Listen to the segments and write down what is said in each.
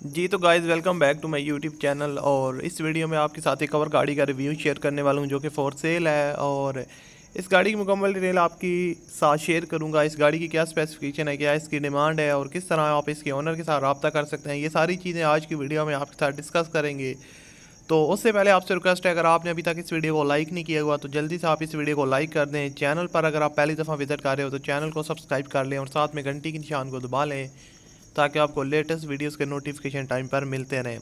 जी तो guys welcome back to my YouTube channel. और इस वीडियो में आपके साथ एक और गाड़ी का रिव्यू शेयर करने वाला हूं जो कि फॉर सेल है। और इस गाड़ी की मुकम्मल डिटेल आपकी साथ शेयर करूंगा। इस गाड़ी की क्या स्पेसिफिकेशन है, क्या इसकी डिमांड है और किस तरह आप इसके ओनर के साथ रब्ता कर सकते हैं, ये सारी चीज़ें आज की वीडियो में आपके साथ डिस्कस करेंगे। तो उससे पहले आपसे रिक्वेस्ट है, अगर आपने अभी तक इस वीडियो को लाइक नहीं किया हुआ तो जल्दी से आप इस वीडियो को लाइक कर दें। चैनल पर अगर आप पहली दफ़ा विजिट कर रहे हो तो चैनल को सब्सक्राइब कर लें और साथ में घंटी के निशान को दबा लें ताकि आपको लेटेस्ट वीडियोस के नोटिफिकेशन टाइम पर मिलते रहें।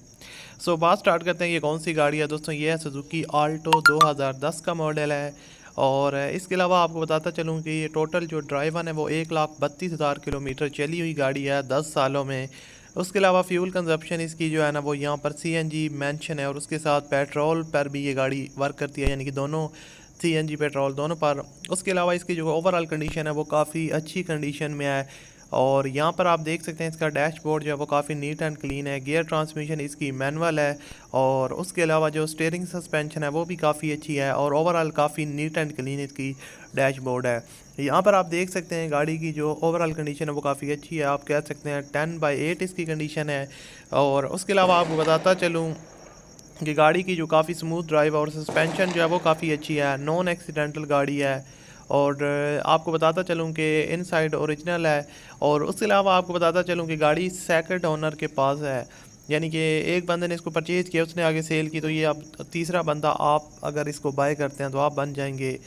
बात स्टार्ट करते हैं। ये कौन सी गाड़ी है दोस्तों? ये है सुजुकी आल्टो 2010 का मॉडल है। और इसके अलावा आपको बताता चलूँ कि ये टोटल जो ड्राइव है वो 1,32,000 किलोमीटर चली हुई गाड़ी है 10 सालों में। उसके अलावा फ्यूल कंजप्शन इसकी जो है ना वो यहाँ पर सीएनजी मेंशन है और उसके साथ पेट्रोल पर भी ये गाड़ी वर्क करती है, यानी कि दोनों सीएनजी पेट्रोल दोनों पर। उसके अलावा इसकी जो ओवरऑल कंडीशन है वो काफ़ी अच्छी कंडीशन में है। और यहाँ पर आप देख सकते हैं इसका डैशबोर्ड जो है वो काफ़ी नीट एंड क्लीन है। गियर ट्रांसमिशन इसकी मैनुअल है और उसके अलावा जो स्टीयरिंग सस्पेंशन है वो भी काफ़ी अच्छी है और ओवरऑल काफ़ी नीट एंड क्लीन इसकी डैशबोर्ड है। यहाँ पर आप देख सकते हैं गाड़ी की जो ओवरऑल कंडीशन है वो काफ़ी अच्छी है, आप कह सकते हैं 10/8 इसकी कंडीशन है। और उसके अलावा आपको बताता चलूँ कि गाड़ी की जो काफ़ी स्मूथ ड्राइव और सस्पेंशन जो है वो काफ़ी अच्छी है, नॉन एक्सीडेंटल गाड़ी है। और आपको बताता चलूँ कि इनसाइड ओरिजिनल है। और उसके अलावा आपको बताता चलूँ कि गाड़ी सेकंड ओनर के पास है, यानी कि एक बंदे ने इसको परचेज़ किया, उसने आगे सेल की, तो ये अब तीसरा बंदा आप अगर इसको बाय करते हैं तो आप बन जाएंगे।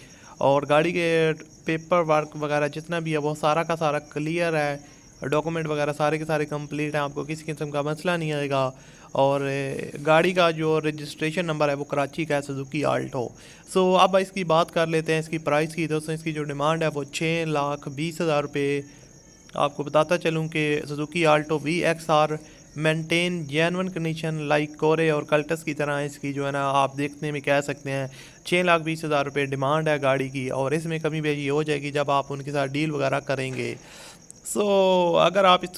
और गाड़ी के पेपर वर्क वगैरह जितना भी है वो सारा का सारा क्लियर है, डॉक्यूमेंट वगैरह सारे के सारे कंप्लीट हैं, आपको किसी किस्म का मसला नहीं आएगा। और गाड़ी का जो रजिस्ट्रेशन नंबर है वो कराची का है, सुजुकी आल्टो। अब इसकी बात कर लेते हैं इसकी प्राइस की। दोस्तों इसकी जो डिमांड है वो 6,20,000 रुपये। आपको बताता चलूँ कि Suzuki Alto VXR maintain genuine condition like कोरे और कल्टस की तरह इसकी जो है ना आप देखने में कह सकते हैं 6,20,000 रुपये डिमांड है गाड़ी की। और इसमें कमी बेशी हो जाएगी जब आप उनके साथ डील वगैरह करेंगे। सो अगर आप इस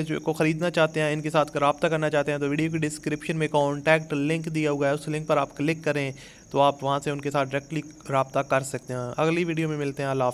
जो को ख़रीदना चाहते हैं, इनके साथ रब्ता करना चाहते हैं, तो वीडियो की डिस्क्रिप्शन में कॉन्टैक्ट लिंक दिया हुआ है, उस लिंक पर आप क्लिक करें तो आप वहां से उनके साथ डायरेक्टली रब्ता कर सकते हैं। अगली वीडियो में मिलते हैं। अल्लाह हाफ़िज़।